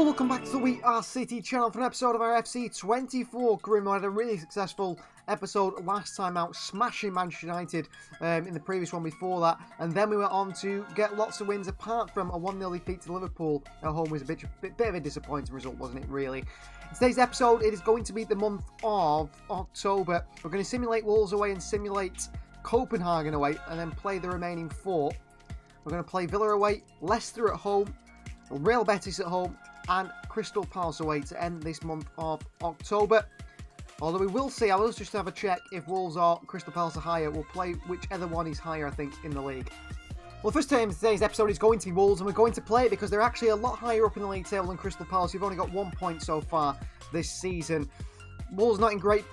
welcome back to the We Are City channel for an episode of our FC24 Grim. We had a really successful episode last time out, smashing Manchester United in the previous one before that. And then we went on to get lots of wins apart from a 1-0 defeat to Liverpool at home. Was a bit of a disappointing result, wasn't it, really? In today's episode, it is going to be the month of October. We're going to simulate Wolves away and simulate Copenhagen away, and then play the remaining four. We're going to play Villa away, Leicester at home, Real Betis at home, and Crystal Palace away to end this month of October. Although we will see, I will just have a check if Wolves or Crystal Palace are higher. We'll play whichever one is higher, I think, in the league. Well, the first time in today's episode is going to be Wolves, and we're going to play it because they're actually a lot higher up in the league table than Crystal Palace. We've only got 1 point so far this season. Wolves not in great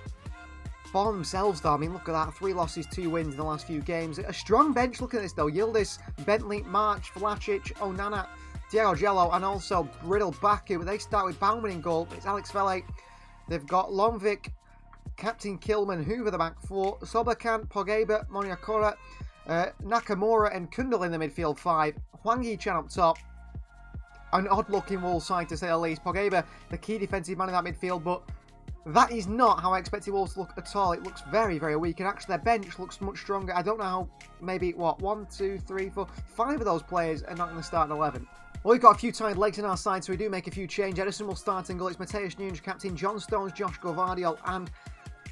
form themselves, though. I mean, look at that. 3 losses, 2 wins in the last few games. A strong bench, look at this, though. Yildiz, Bentley, March, Vlasic, Onana, Diego Jello, and also Brittle Baku. They start with Bauman in goal. It's Alex Vele. They've got Lomvik, Captain Kilman, Hoover the back four, Soberkan, Pogba, Moniakora, Nakamura and Kundal in the midfield 5. Hwang Yi-chan up top. An odd-looking Wolves side, to say the least. Pogba, the key defensive man in that midfield, but that is not how I expected Wolves to look at all. It looks very, very weak, and actually their bench looks much stronger. I don't know how, maybe, what, 1, 2, 3, 4, 5 of those players are not going to start in 11. Well, we've got a few tired legs in our side, so we do make a few changes. Edison will start in goal. It's Mateusz Nunes, captain, John Stones, Josh Gvardiol, and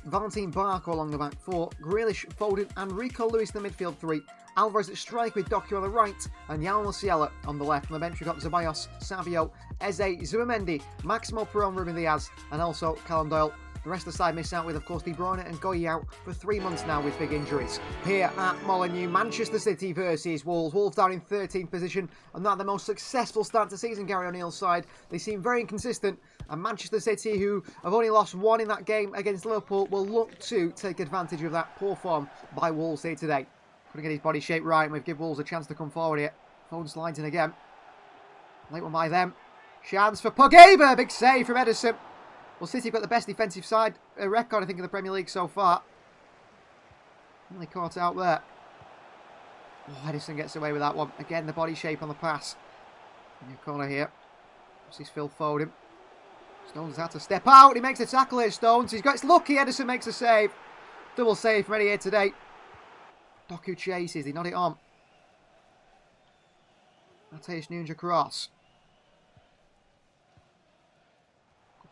Valentin Barco along the back 4. Grealish, Foden, and Rico Lewis in the midfield 3. Alvarez at strike with Doku on the right, and Jan Musiala on the left. On the bench, we've got Ceballos, Savio, Eze, Zubimendi, Maximo Peron, Ruben Diaz, and also Callum Doyle. The rest of the side miss out with, of course, De Bruyne and Goyi out for 3 months now with big injuries. Here at Molineux, Manchester City versus Wolves. Wolves down in 13th position, and not the most successful start to season, Gary O'Neill's side. They seem very inconsistent, and Manchester City, who have only lost 1 in that game against Liverpool, will look to take advantage of that poor form by Wolves here today. Going to get his body shape right, and we've given Wolves a chance to come forward here. Foden slides in again. Late one by them. Chance for Pogba, big save from Edison. Well, City have got the best defensive side record, I think, in the Premier League so far. Only caught out there. Oh, Edison gets away with that one. Again, the body shape on the pass. In the corner here. This is Phil Foden. Stones has had to step out. He makes a tackle here, Stones. It's lucky Edison makes a save. Double save from Eddie here today. Doku chases. He nod it on. Mateusz Nunes across.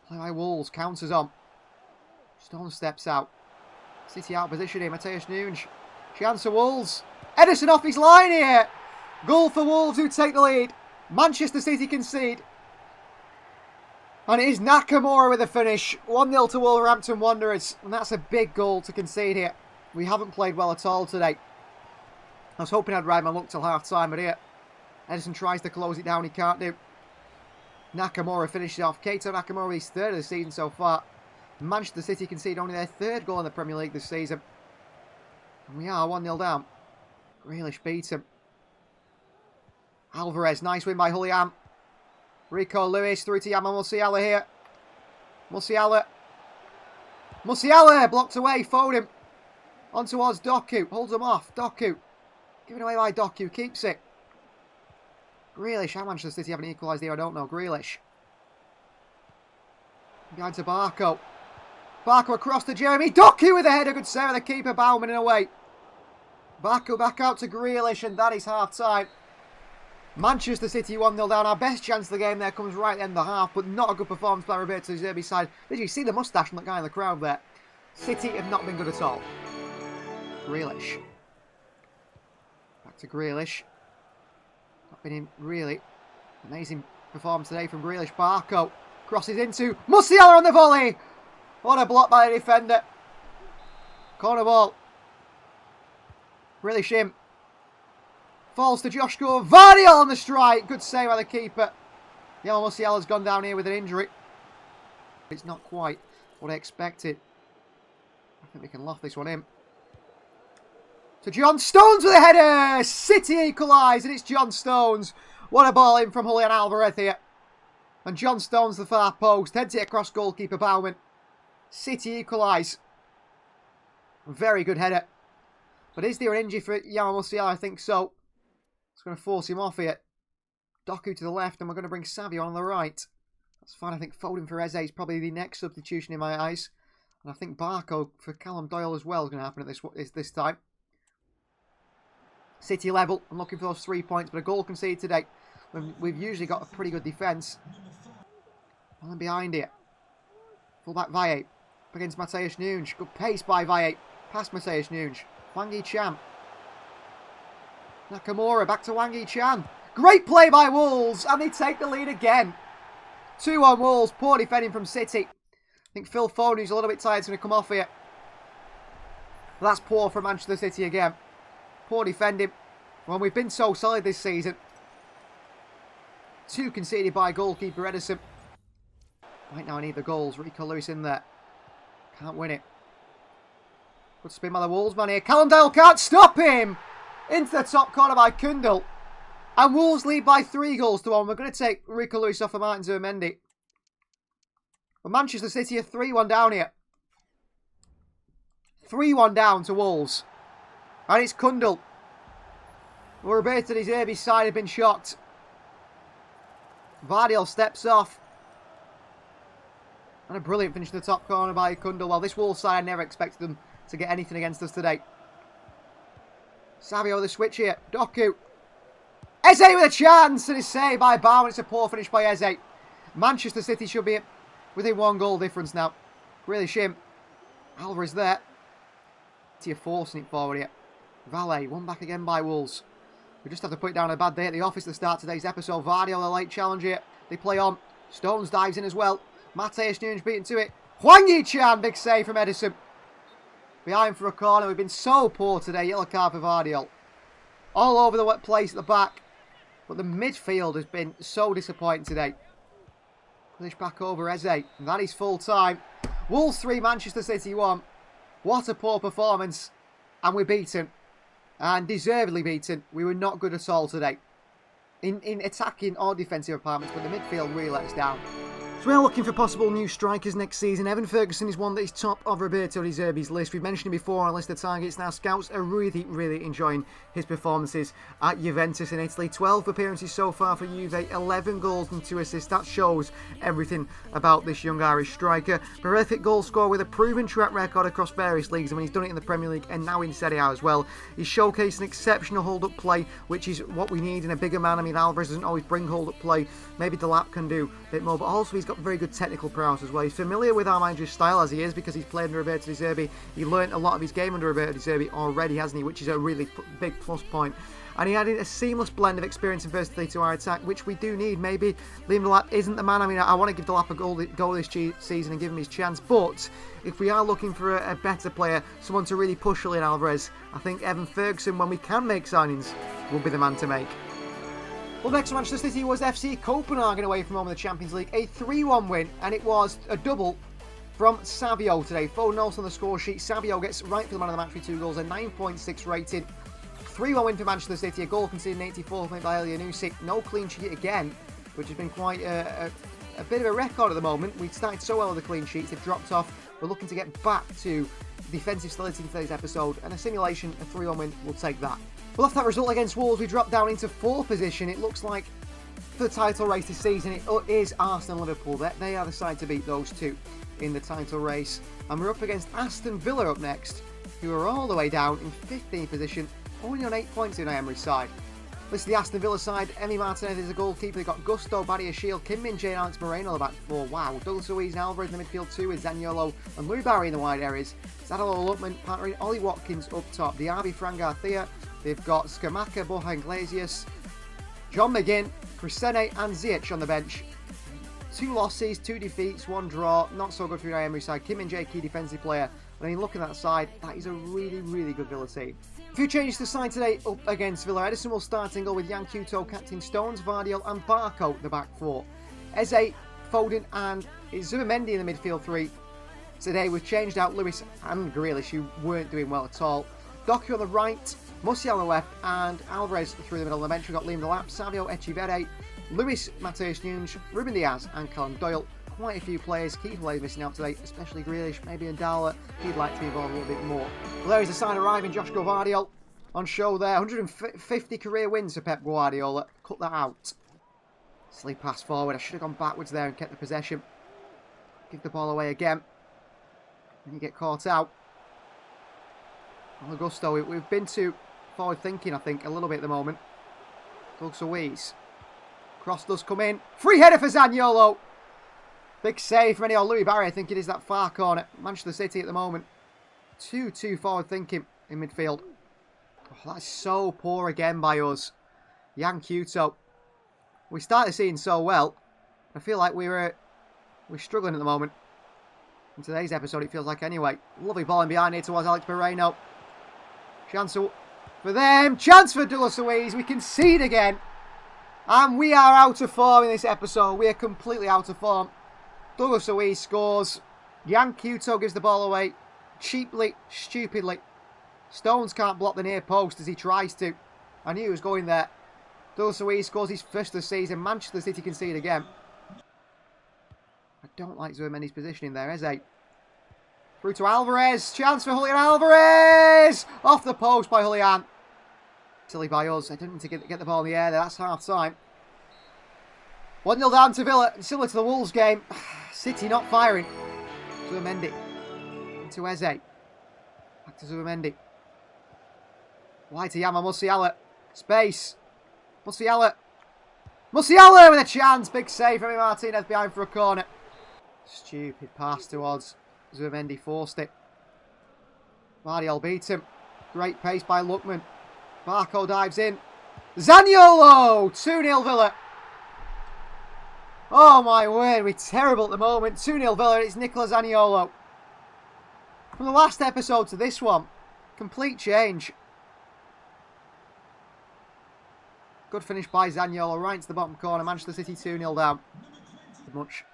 Play by Wolves, counters on. Stone steps out. City out of position here. Mateusz Nunes. Chance for Wolves. Edison off his line here. Goal for Wolves, who take the lead. Manchester City concede. And it is Nakamura with the finish. 1-0 to Wolverhampton Wanderers. And that's a big goal to concede here. We haven't played well at all today. I was hoping I'd ride my luck till half-time, but here Edison tries to close it down. He can't do. Nakamura finishes off. Keito Nakamura with his 3rd of the season so far. Manchester City concede only their 3rd goal in the Premier League this season. And we are 1-0 down. Grealish beats him. Alvarez, nice win by Julian. Rico Lewis through to Yama Musiala here. Musiala blocked away. Foden on towards Doku. Holds him off. Doku. Given away by Doku. Keeps it. Grealish, how Manchester City haven't equalised here, I don't know. Grealish. Behind to Barco. Barco across to Jeremy. Doku with a header. Good save of the keeper. Bauman in away. Barco back out to Grealish, and that is half-time. Manchester City 1-0 down. Our best chance of the game there comes right at the end of the half, but not a good performance by Roberto De Zerbi's side. Did you see the moustache from that guy in the crowd there? City have not been good at all. Grealish. Back to Grealish. Not been in really amazing performance today from Grealish. Barco crosses into Musiala on the volley. What a block by the defender. Corner ball. Grealish in. Falls to Josh Gvardiol on the strike. Good save by the keeper. Jan Musiala's gone down here with an injury. It's not quite what I expected. I think we can loft this one in. To John Stones with a header. City equalise, and it's John Stones. What a ball in from Julian Alvarez here. And John Stones the far post. Heads it across goalkeeper Bauman. City equalise. Very good header. But is there an injury for Yama Musiala? I think so. It's going to force him off here. Doku to the left, and we're going to bring Savio on the right. That's fine. I think Foden for Eze is probably the next substitution in my eyes. And I think Barco for Callum Doyle as well is going to happen at this time. City level. I'm looking for those 3 points, but a goal conceded today. We've usually got a pretty good defence. Well, behind it. Fullback Valle. Up against Mateusz Nunes. Good pace by Valle. Past Mateusz Nunes. Wang Yi-chan. Nakamura back to Wang Yi-chan. Great play by Wolves, and they take the lead again. 2 on Wolves. Poor defending from City. I think Phil Foden, who's a little bit tired, is going to come off here. But that's poor from Manchester City again. Poor defending. Well, we've been so solid this season. 2 conceded by goalkeeper Edison. Right now I need the goals. Rico Lewis in there. Can't win it. Good spin by the Wolves man here. Callum Doyle can't stop him. Into the top corner by Kundal. And Wolves lead by 3 goals to 1. We're going to take Rico Lewis off of Martin Zubimendi. But Manchester City are 3-1 down here. 3-1 down to Wolves. And it's Kundal. Well, Roberto De Zerbi's side have been shocked. Vardiel steps off. And a brilliant finish in the top corner by Kundal. Well, this Wolves side, I never expected them to get anything against us today. Savio the switch here. Doku. Eze with a chance, and it's saved by Bowen. It's a poor finish by Eze. Manchester City should be within 1 goal difference now. Really shame. Alvarez there. You're forcing it forward here. Valle, won back again by Wolves. We just have to put it down a bad day at the office to start today's episode. Vardy on the late challenge here. They play on. Stones dives in as well. Mateusz Nunes beaten to it. Hwang Yi-chan, big save from Edison. Behind for a corner. We've been so poor today. Yellow card for Vardiel. All over the place at the back. But the midfield has been so disappointing today. Push back over Eze. And that is full time. Wolves 3, Manchester City 1. What a poor performance. And we're beaten. And deservedly beaten. We were not good at all today. In attacking or defensive departments. But the midfield really let us down. So we are looking for possible new strikers next season. Evan Ferguson is one that is top of Roberto De Zerbi's list. We've mentioned him before on a list of targets. Now scouts are really enjoying his performances at Juventus in Italy. 12 appearances so far for Juve, 11 goals and 2 assists. That shows everything about this young Irish striker. Prolific goal scorer with a proven track record across various leagues. I mean, he's done it in the Premier League and now in Serie A as well. He's showcased an exceptional hold-up play, which is what we need in a bigger man. I mean, Alvarez doesn't always bring hold-up play. Maybe Delap can do a bit more, but also he's got very good technical prowess as well. He's familiar with our manager's style as he is because he's played under Roberto De Zerbi. He learnt a lot of his game under Roberto De Zerbi already, hasn't he? Which is a really big plus point. And he added a seamless blend of experience and versatility to our attack, which we do need. Maybe Liam Delap isn't the man. I mean, I want to give Delap a goal this season and give him his chance. But if we are looking for a better player, someone to really push Julian Alvarez, I think Evan Ferguson, when we can make signings, will be the man to make. Well, next to Manchester City was FC Copenhagen away from home in the Champions League. A 3-1 win, and it was a double from Savio today. Foden also on the score sheet. Savio gets right for the man of the match with 2 goals, a 9.6 rated. 3-1 win for Manchester City. A goal conceded in 84th made by Elianusi. No clean sheet again, which has been quite a bit of a record at the moment. We started so well with the clean sheets. They've dropped off. We're looking to get back to defensive stability in today's episode, and a simulation, a 3-1 win, will take that. Well, after that result against Wolves, we dropped down into 4th position. It looks like for the title race this season, it is Arsenal and Liverpool. They are the side to beat, those two, in the title race. And we're up against Aston Villa up next, who are all the way down in 15th position, only on 8 points in Emery's side. This is the Aston Villa side. Emi Martinez is a goalkeeper. They've got Gusto, Badiashile, Kim Min-jae and Alex Moreno on the back 4. Wow. Douglas Luiz and Alvarez in the midfield 2 with Zaniolo and Louis Barry in the wide areas. Zadalo Lutman partnering Ollie Watkins up top. Diaby, Fran Garcia. They've got Scamacca, Borja Iglesias, John McGinn, Crescene and Ziyech on the bench. 2 losses, 2 defeats, 1 draw. Not so good for Unai Emery's side. Kim Min-jae, key defensive player. I mean, look at that side. That is a really good Villa team. A few changes to the side today up against Villa. Edison will start and go with Yan Couto, captain Stones, Vardiel and Barco, the back 4. Eze, Foden and Zubimendi in the midfield 3. Today we've changed out Lewis and Grealish, who weren't doing well at all. Doku on the right, Musiala on the left, and Alvarez through the middle of the bench. We've got Liam Delap, Savio Echivere, Luis Mateusz Nunes, Ruben Diaz and Callum Doyle. Quite a few players, key players missing out today, especially Grealish, maybe Ndala. He'd like to be involved a little bit more. Well, there is the side arriving, Josh Gvardiol on show there. 150 career wins for Pep Guardiola. Cut that out. Silly pass forward. I should have gone backwards there and kept the possession. Give the ball away again. And you get caught out. On Augusto, we've been too forward thinking, I think, a little bit at the moment. Doug Luiz. Cross does come in. Free header for Zaniolo. Big save from Louis Barry. I think it is that far corner. Manchester City at the moment. Too forward thinking in midfield. Oh, that's so poor again by us. Yan Cuto. We started the season so well. I feel like we're struggling at the moment. In today's episode, it feels like anyway. Lovely ball in behind here towards Alex Moreno. Chance for them. Chance for Douglas Luiz. We concede again. And we are out of form in this episode. We are completely out of form. Douglas Luiz scores. Yan Cuto gives the ball away. Cheaply, stupidly. Stones can't block the near post as he tries to. I knew he was going there. Douglas Luiz scores his first of the season. Manchester City concede again. I don't like Zubimendi's positioning there, Eze. Through to Alvarez. Chance for Julian Alvarez. Off the post by Julian. Silly by us. I didn't need to get the ball in the air there. That's half time. 1-0 down to Villa. Similar to the Wolves game. City not firing. Zubimendi. To Eze. Back to Zubimendi. Wide to Yama Musiala. Space. Musiala. Musiala with a chance. Big save from Martinez behind for a corner. Stupid pass towards Zubimendi. Forced it. Vardiol beat him. Great pace by Lookman. Barco dives in. Zaniolo! 2-0 Villa. Oh my word, we're terrible at the moment. 2-0 Villa, it's Nicola Zaniolo. From the last episode to this one, complete change. Good finish by Zaniolo, right into the bottom corner. Manchester City 2-0 down. Much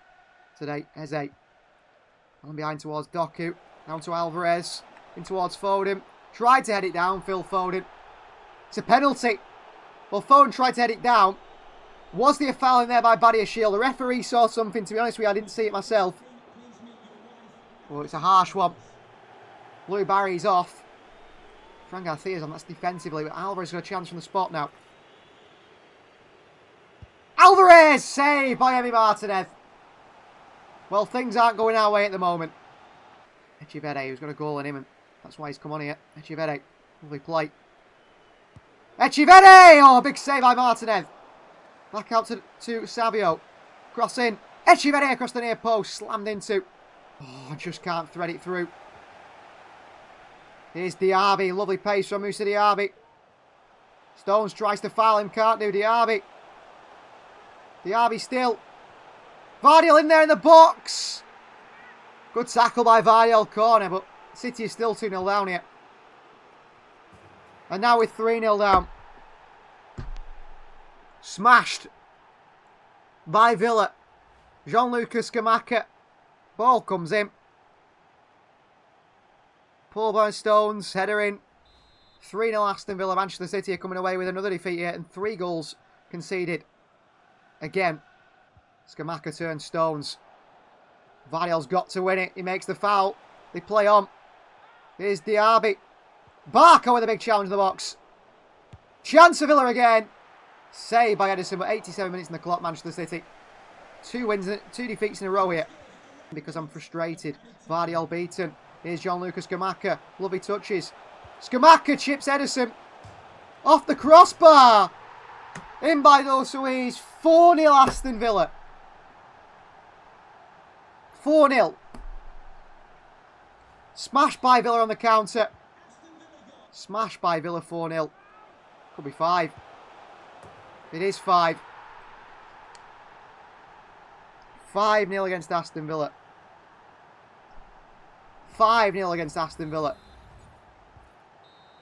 today, Eze. On behind towards Doku. Down to Alvarez. In towards Foden. Tried to head it down, Phil Foden. It's a penalty. Well, Foden tried to head it down. Was there a foul in there by Badiashile? The referee saw something. To be honest with you, I didn't see it myself. Oh, it's a harsh one. Louis Barry's off. Fran Garcia's on. That's defensively. But Alvarez got a chance from the spot now. Alvarez! Saved by Emi Martinez. Well, things aren't going our way at the moment. Echevede, who's got a goal in him. And that's why he's come on here. Echevede. Lovely play. Echevede! Oh, big save by Martinez. Back out to Savio. Cross in. Echevede across the near post. Slammed into. Oh, just can't thread it through. Here's Diaby. Lovely pace from Moussa Diaby. Stones tries to foul him. Can't do. Diaby. Diaby still. Vardiol in there in the box. Good tackle by Vardiol. Corner, but City is still 2-0 down here. And now we're 3-0 down. Smashed by Villa. Gianluca Scamacca. Ball comes in. Pull by Stones. Header in. 3-0 Aston Villa. Manchester City are coming away with another defeat here. And 3 goals conceded. Again. Scamacca turns Stones. Vardiol's got to win it. He makes the foul. They play on. Here's Diaby. Barco with a big challenge in the box. Chance for Villa again. Saved by Edison, but 87 minutes in the clock, Manchester City. 2 wins, 2 defeats in a row here. Because I'm frustrated. Vardiol beaten. Here's Gianluca Scamacca. Lovely touches. Scamacca chips Edison. Off the crossbar. In by Douglas Luiz. 4-0 Aston Villa. 4-0. Smashed by Villa on the counter. Smashed by Villa 4-0. Could be 5. It is 5. 5-0 against Aston Villa. 5-0 against Aston Villa.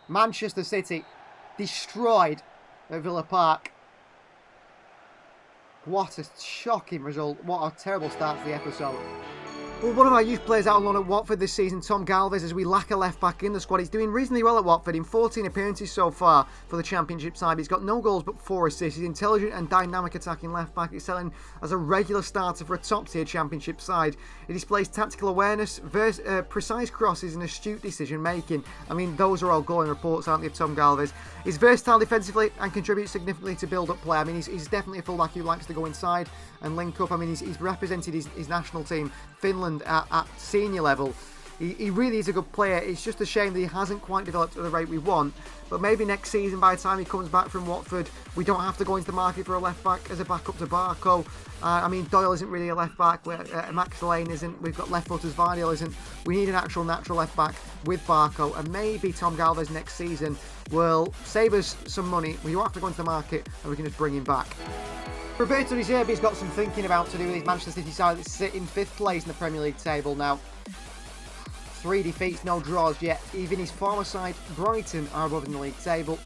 Manchester City destroyed at Villa Park. What a shocking result. What a terrible start to the episode. Well, one of our youth players out on loan at Watford this season, Tom Galvez, as we lack a left-back in the squad. He's doing reasonably well at Watford in 14 appearances so far for the Championship side. He's got no goals but 4 assists. He's intelligent and dynamic attacking left-back, excelling as a regular starter for a top-tier Championship side. He displays tactical awareness, precise crosses and astute decision-making. I mean, those are all glowing reports, aren't they, of Tom Galvez? He's versatile defensively and contributes significantly to build-up play. I mean, he's definitely a fullback who likes to go inside and link up. I mean, he's represented his national team, Finland, at senior level. He really is a good player. It's just a shame that he hasn't quite developed at the rate we want. But maybe next season, by the time he comes back from Watford, we don't have to go into the market for a left back as a backup to Barco. I mean, Doyle isn't really a left back. Max Lane isn't. We've got left footers. Vardiel isn't. We need an actual natural left back with Barco. And maybe Tom Galvez next season will save us some money. We don't have to go into the market and we can just bring him back. Roberto De Zerbi's got some thinking about to do with his Manchester City side that's sitting in 5th place in the Premier League table now. 3 defeats, no draws yet. Even his former side, Brighton, are above in the league table.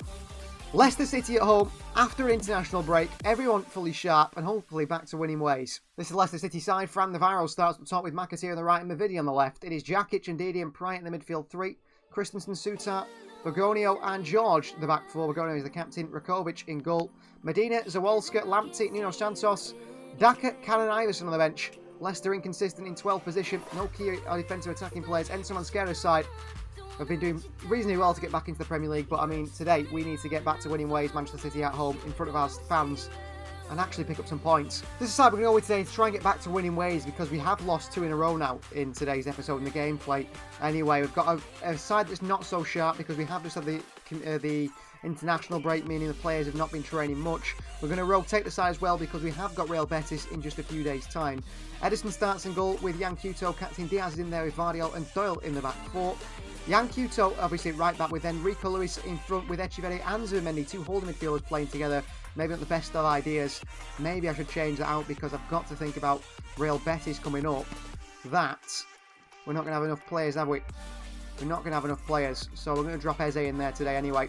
Leicester City at home, after an international break, everyone fully sharp and hopefully back to winning ways. This is Leicester City side. Fran Navarro starts at the top with McAteer on the right and Mavidi on the left. It is Jakic and Didi and Pryor in the midfield 3. Christensen, Sutar, Bergonio and George the back 4. Bergonio is the captain. Rakovic in goal. Medina, Zawolska, Lamptey, Nuno Santos, Daka, Cannon, Iverson on the bench. Leicester inconsistent in 12th position. No key defensive attacking players. Enzo Mansquera's side have been doing reasonably well to get back into the Premier League. But I mean, today we need to get back to winning ways. Manchester City at home in front of our fans and actually pick up some points. This is the side we're going to go with today to try and get back to winning ways because we have lost 2 in a row now in today's episode in the gameplay. Anyway, we've got a side that's not so sharp because we have just had the international break, meaning the players have not been training much. We're going to rotate the side as well because we have got Real Betis in just a few days' time. Edison starts in goal with Jan Couto. Captain Diaz is in there with Vardiel and Doyle in the back 4. Jan Couto obviously right back with Enrico Lewis in front with Echeverri and Zubimendi, 2 holding midfielders playing together. Maybe not the best of ideas. Maybe I should change that out because I've got to think about Real Betis coming up. That we're not going to have enough players, have we? We're not going to have enough players, so we're going to drop Eze in there today anyway.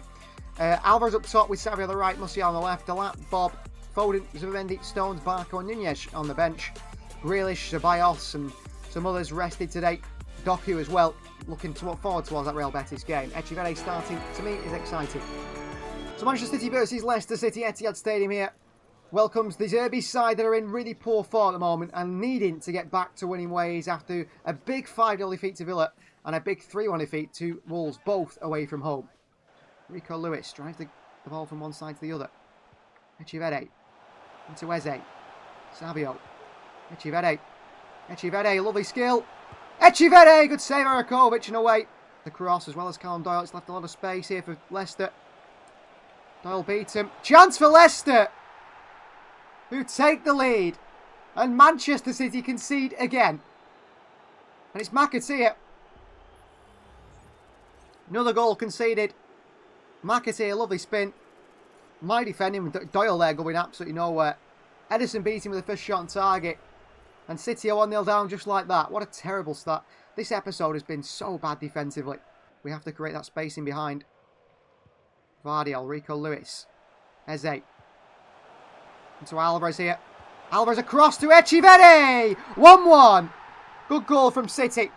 Alvarez up top with Savio on the right, Musial on the left, Delat, Bob, Foden, Zubimendi, Stones, Barco and Nunez on the bench. Grealish, Ceballos and some others rested today. Doku as well, looking forward towards that Real Betis game. Echeverri starting, to me, is exciting. So Manchester City versus Leicester City, Etihad Stadium here. Welcomes the Zerbi side that are in really poor form at the moment and needing to get back to winning ways after a big 5-0 defeat to Villa and a big 3-1 defeat to Wolves, both away from home. Rico Lewis drives the ball from one side to the other. Echeverri into Eze. Savio. Echeverri, lovely skill. Echeverri, good save, Arakovic and away. The cross as well as Callum Doyle. It's left a lot of space here for Leicester. Doyle beats him. Chance for Leicester, who take the lead. And Manchester City concede again. And it's McAteer. Another goal conceded. McAteer, lovely spin. My defending with Doyle there going absolutely nowhere. Edison beating with the first shot on target. And City are 1-0 down just like that. What a terrible start. This episode has been so bad defensively. We have to create that spacing behind. Vardiel, Rico Lewis. Eze. Into Alvarez here. Alvarez across to Echeverri! 1-1. Good goal from City.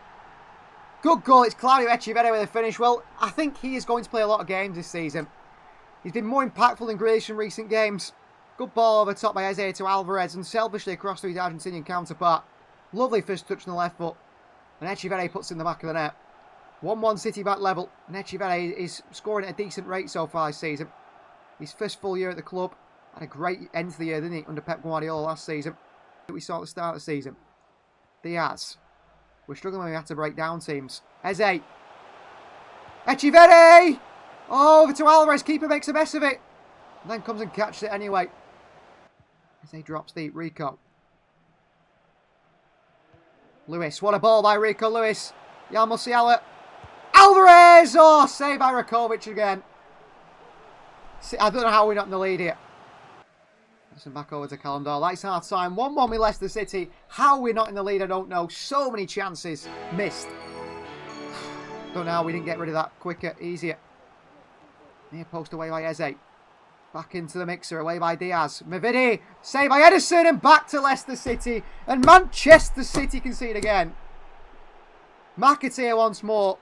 Good goal. It's Claudio Echeverri with a finish. Well, I think he is going to play a lot of games this season. He's been more impactful than Grealish in recent games. Good ball over top by Eze to Alvarez and selfishly across to his Argentinian counterpart. Lovely first touch on the left foot. And Echeverri puts in the back of the net. 1-1 City back level. And Echeverri is scoring at a decent rate so far this season. His first full year at the club. Had a great end to the year, didn't he, under Pep Guardiola last season. We saw at the start of the season. Diaz. We're struggling when we have to break down teams. Eze. Echeverri! Oh, over to Alvarez. Keeper makes a mess of it. And then comes and catches it anyway. Eze drops deep. Rico. Lewis. What a ball by Rico Lewis. Jan Musiala. Alvarez! Oh, saved by Rakovic again. I don't know how we're not in the lead here. Listen, back over to Callum Doyle. That's half time. 1-1 with Leicester City. How we're not in the lead, I don't know. So many chances missed. Don't know how we didn't get rid of that quicker, easier. Near post away by Eze. Back into the mixer, away by Diaz. Mavidi, saved by Edison and back to Leicester City. And Manchester City concede again. McAteer once more.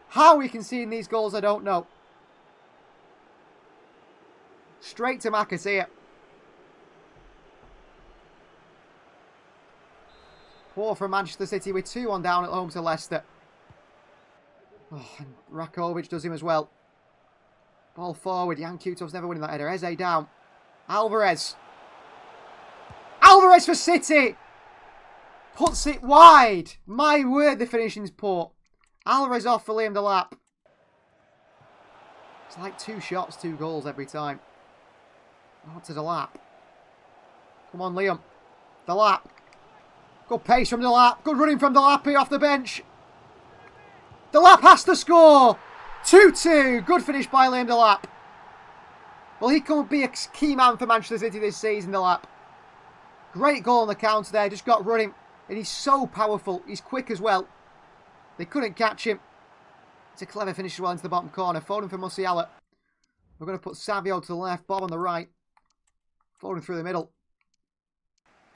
How we conceding these goals, I don't know. Straight to McAteer. Poor from Manchester City with 2-1 down at home to Leicester. Oh, and Rakovic does him as well. Ball forward. Jan Kutov's never winning that header. Eze down. Alvarez. Alvarez for City. Puts it wide. My word, the finishing's poor. Alvarez off for Liam Delap. It's like 2 shots, 2 goals every time. Oh, to Delap. Come on, Liam. Delap. Good pace from Delap. Good running from Delap here off the bench. Delap has to score. 2-2. Good finish by Liam Delap. Well, he could be a key man for Manchester City this season, Delap. Great goal on the counter there. Just got running. And he's so powerful. He's quick as well. They couldn't catch him. It's a clever finish as well into the bottom corner. Foden for Musiala. We're going to put Savio to the left. Bob on the right. Foden through the middle.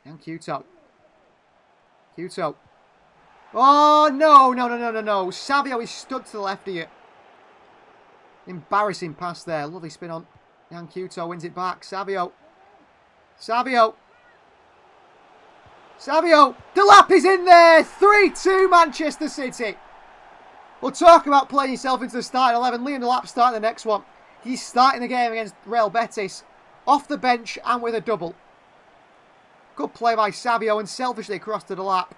And Kuto. Kuto. Oh, no. Savio is stuck to the left here. Embarrassing pass there. Lovely spin on. Jan Kuto wins it back. Savio. Delap is in there. 3-2 Manchester City. We'll talk about playing yourself into the starting 11. Liam Delap starting the next one. He's starting the game against Real Betis. Off the bench and with a double. Good play by Savio and selfishly across to Delap.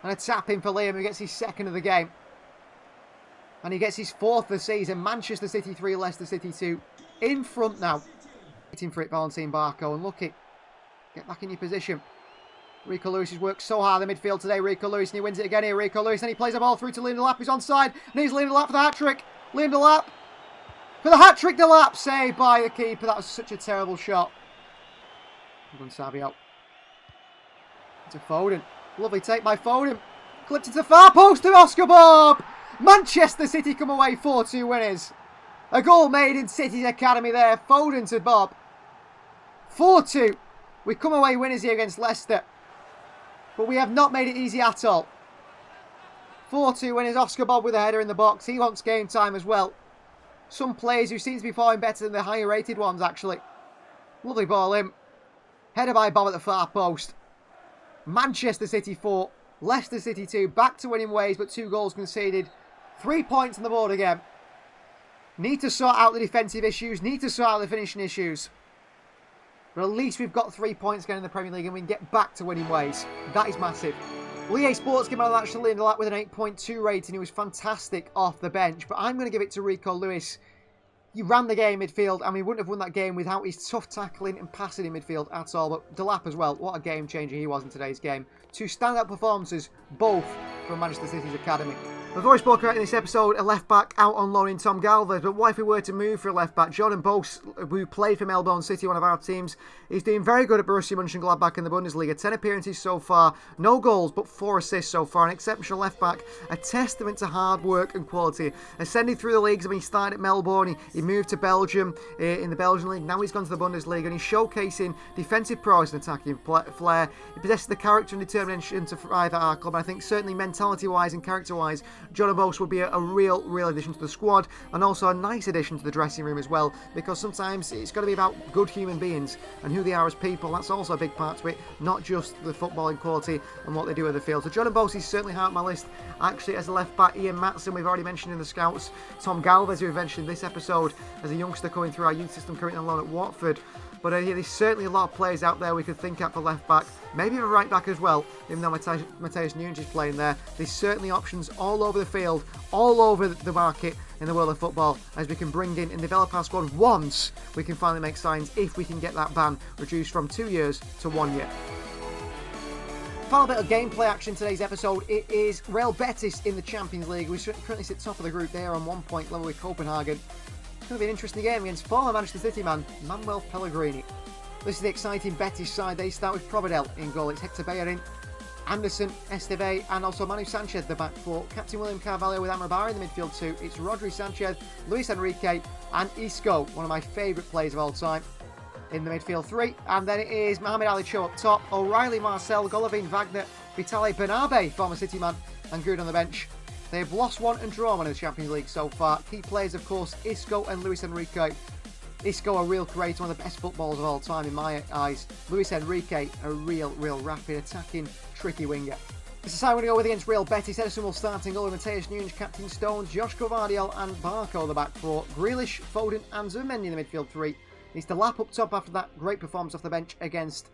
And a tap in for Liam, who gets his 2nd of the game. And he gets his 4th of the season. Manchester City 3, Leicester City 2. In front now. Waiting for it, Valentin Barco. And look it. Get back in your position. Rico Lewis has worked so hard in the midfield today. Rico Lewis, and he wins it again here. Rico Lewis, and he plays the ball through to Liam Delap, who's onside. And he's Liam Delap for the hat-trick. Liam Delap. For the hat-trick, Delap. Saved by the keeper. That was such a terrible shot. Well done, Savio. Into Foden. Lovely take by Foden. Clipped into the far post to Oscar Bob. Manchester City come away 4-2 winners. A goal made in City's academy there. Foden to Bob. 4-2. We come away winners here against Leicester. But we have not made it easy at all. 4-2 winners. Oscar Bob with a header in the box. He wants game time as well. Some players who seem to be falling better than the higher rated ones, actually. Lovely ball in. Header by Bob at the far post. Manchester City 4. Leicester City 2. Back to winning ways, but 2 goals conceded. 3 points on the board again. Need to sort out the defensive issues. Need to sort out the finishing issues. But at least we've got 3 points again in the Premier League and we can get back to winning ways. That is massive. Well, EA Sports came out of the match to Liam Delap with an 8.2 rating. He was fantastic off the bench. But I'm going to give it to Rico Lewis. He ran the game midfield and we wouldn't have won that game without his tough tackling and passing in midfield at all. But Delap as well. What a game changer he was in today's game. 2 standout performances, both from Manchester City's academy. We've already spoken about in this episode a left-back out on loan in Tom Galvez, but what if we were to move for a left-back? Jordan Bose, who played for Melbourne City, one of our teams, is doing very good at Borussia Mönchengladbach in the Bundesliga. 10 appearances so far, no goals, but 4 assists so far. An exceptional left-back, a testament to hard work and quality. Ascending through the leagues, I mean, he started at Melbourne, he moved to Belgium in the Belgian league, now he's gone to the Bundesliga, and he's showcasing defensive prowess and attacking flair. He possesses the character and determination to thrive at our club, and I think certainly mentality-wise and character-wise, Jordan Bose would be a real addition to the squad, and also a nice addition to the dressing room as well, because sometimes it's got to be about good human beings and who they are as people. That's also a big part to it, not just the footballing quality and what they do in the field. So Jordan Bose is certainly high on my list. Actually, as a left back, Ian Matson, we've already mentioned in the scouts. Tom Galvez, who we've mentioned in this episode as a youngster coming through our youth system, currently on loan at Watford. But yeah, there's certainly a lot of players out there we could think at for left back. Maybe a right back as well, even though Mateus Nunes is playing there. There's certainly options all over the field, all over the market in the world of football, as we can bring in and develop our squad once we can finally make signs, if we can get that ban reduced from 2 years to 1 year. Final bit of gameplay action in today's episode. It is Real Betis in the Champions League. We currently sit top of the group there on 1 point level with Copenhagen. It's going to be an interesting game against former Manchester City man Manuel Pellegrini. This is the exciting Betis side. They start with Providel in goal. It's Hector Bellerin, Anderson, Esteve, and also Manu Sanchez, the back four. Captain William Carvalho with Amrabat in the midfield too. It's Rodri Sanchez, Luis Enrique, and Isco, one of my favourite players of all time, in the midfield three. And then it is Mohamed Ali Cho up top, O'Reilly, Marcel, Golovin, Wagner, Vitali Bernabe, former City man, and Good on the bench. They have lost one and drawn one in the Champions League so far. Key players, of course, Isco and Luis Enrique. Isco, a real creator, one of the best footballers of all time in my eyes. Luis Enrique, a real rapid, attacking, tricky winger. This is how we're going to go with against Real Betis. Ederson will start in goal with Matheus Nunes, captain Stones, Josh Gvardiol and Barco the back four. Grealish, Foden and Zubimendi in the midfield three. Needs to lap up top after that great performance off the bench against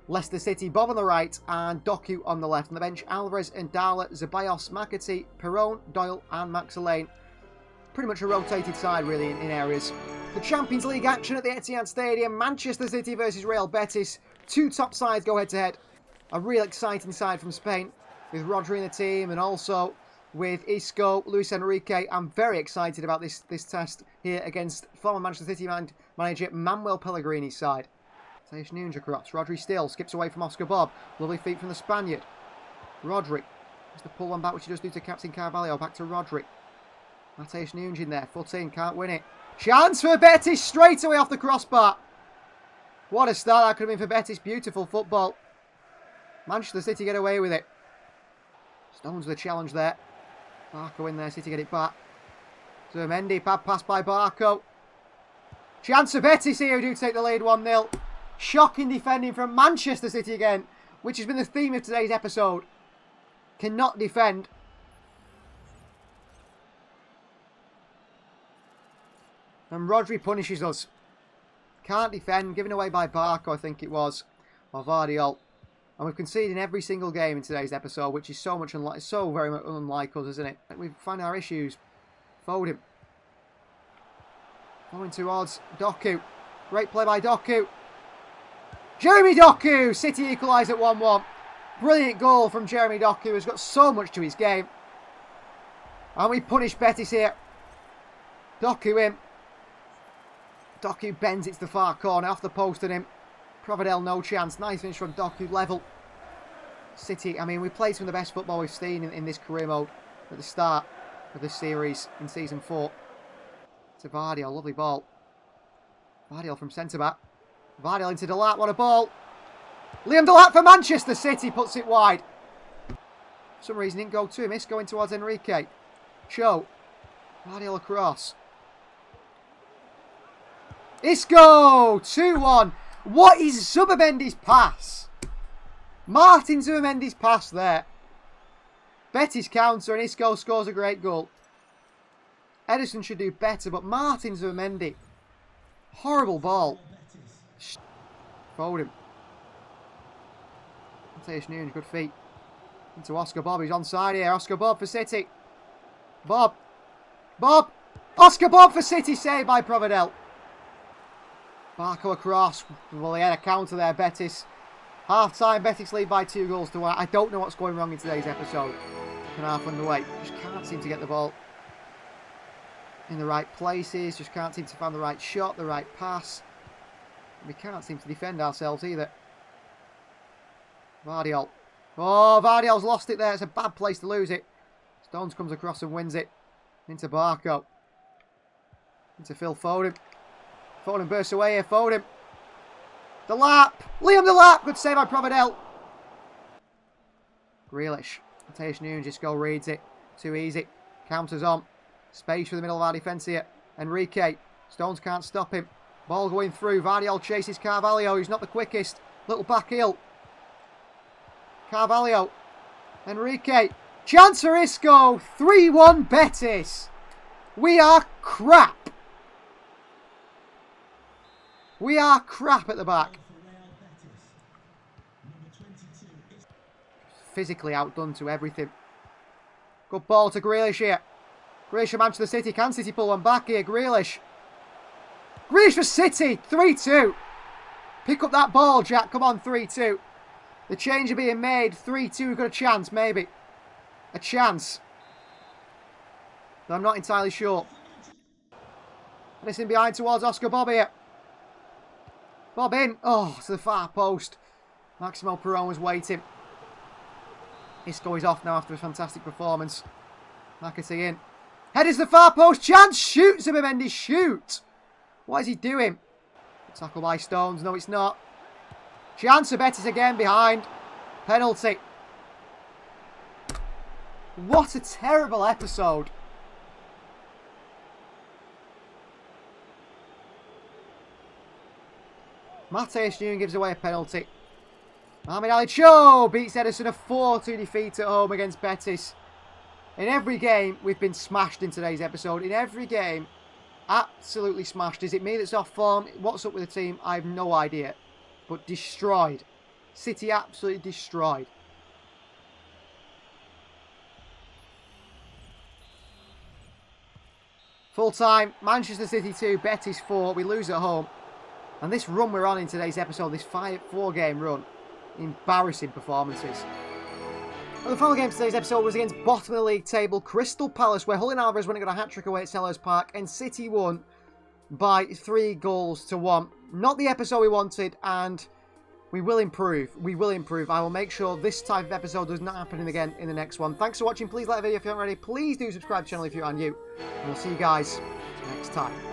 Leicester City. Bob on the right and Doku on the left. On the bench, Alvarez and Dala, Zeballos, McAtee, Perron, Doyle and Max Lane. Pretty much a rotated side, really, in areas. The Champions League action at the Etihad Stadium. Manchester City versus Real Betis. Two top sides go head-to-head. A real exciting side from Spain with Rodri in the team and also with Isco, Luis Enrique. I'm very excited about this test here against former Manchester City manager Manuel Pellegrini's side. Matheus Nunes across. Rodri still skips away from Oscar Bob. Lovely feet from the Spaniard. Rodri has to pull one back, which he does do to captain Carvalho. Back to Rodri. Matheus Nunes in there. Foot in. Can't win it. Chance for Betis straight away off the crossbar. What a start that could have been for Betis. Beautiful football. Manchester City get away with it. Stones with the challenge there. Barco in there. City get it back. Zubimendi. Bad pass by Barco. Chance for Betis here, who do take the lead 1-0. Shocking defending from Manchester City again, which has been the theme of today's episode. Cannot defend. And Rodri punishes us. Can't defend. Given away by Barco, I think it was. Or Gvardiol. And we've conceded in every single game in today's episode, which is so very much unlike us, isn't it? We've found our issues. Foden. Going towards Doku. Great play by Doku. Jeremy Doku! City equalise at 1-1. Brilliant goal from Jeremy Doku, who's got so much to his game. And we punish Betis here. Doku in. Doku bends it to the far corner, off the post at him. Providel, no chance. Nice finish from Doku, level. City, I mean, we played some of the best football we've seen in this career mode at the start of this series in Season 4. To Gvardiol, lovely ball. Gvardiol from centre-back. Gvardiol into Delat, what a ball. Liam Delat for Manchester City, puts it wide. For some reason, didn't go to him. Isco going towards Enrique. Cho. Gvardiol across. Isco! 2-1. What is Zubimendi's pass? Martin Zubimendi's pass there. Betis counter and Isco scores a great goal. Ederson should do better, but Martin Zubimendi. Horrible ball. Foden. Matheus Nunes, good feet. Into Oscar Bob, he's onside here. Oscar Bob for City. Bob. Bob. Oscar Bob for City, saved by Providel. Barco across. Well, he had a counter there, Betis. Half-time, Betis lead by 2-1. I don't know what's going wrong in today's episode. Half underway. Just can't seem to get the ball in the right places. Just can't seem to find the right shot, the right pass. We can't seem to defend ourselves either. Gvardiol. Oh, Vardiol's lost it there. It's a bad place to lose it. Stones comes across and wins it. Into Barco. Into Phil Foden. Foden bursts away here. Foden. Delat. Liam Delat. Good save by Providel. Grealish. Matheus Nunes just go reads it. Too easy. Counters on. Space for the middle of our defence here. Enrique. Stones can't stop him. Ball going through. Gvardiol chases Carvalho. He's not the quickest. Little back heel. Carvalho. Enrique. Chance for Isco. 3-1 Betis. We are crap. We are crap at the back. Physically outdone to everything. Good ball to Grealish here. Grealish for Manchester City. Can City pull one back here? Grealish. Grealish for City. 3-2. Pick up that ball, Jack. Come on, 3-2. The change are being made. 3-2. We've got a chance, maybe. A chance. But I'm not entirely sure. And it's in behind towards Oscar Bob here. Bob in. Oh, to the far post. Maximo Perron was waiting. Isco is off now after a fantastic performance. McAtee in. Headers the far post. Chance. Shoot, Zubimendi. Shoot. What is he doing? Tackle by Stones. No, it's not. Chance of Betis again behind. Penalty. What a terrible episode. Mateus Nunes gives away a penalty. Ahmed Ali Cho beats Edison a 4-2 defeat at home against Betis. In every game, we've been smashed in today's episode. In every game, absolutely smashed. Is it me that's off form? What's up with the team? I have no idea. But destroyed. City absolutely destroyed. Full time, Manchester City 2, Betis 4. We lose at home. And this run we're on in today's episode, this 4-game run, embarrassing performances. Well, the final game of today's episode was against bottom of the league table Crystal Palace, where Julian Alvarez went and got a hat-trick away at Selhurst Park, and City won by 3-1. Not the episode we wanted, and we will improve. We will improve. I will make sure this type of episode does not happen again in the next one. Thanks for watching. Please like the video if you haven't already. Please do subscribe to the channel if you are new. And we'll see you guys next time.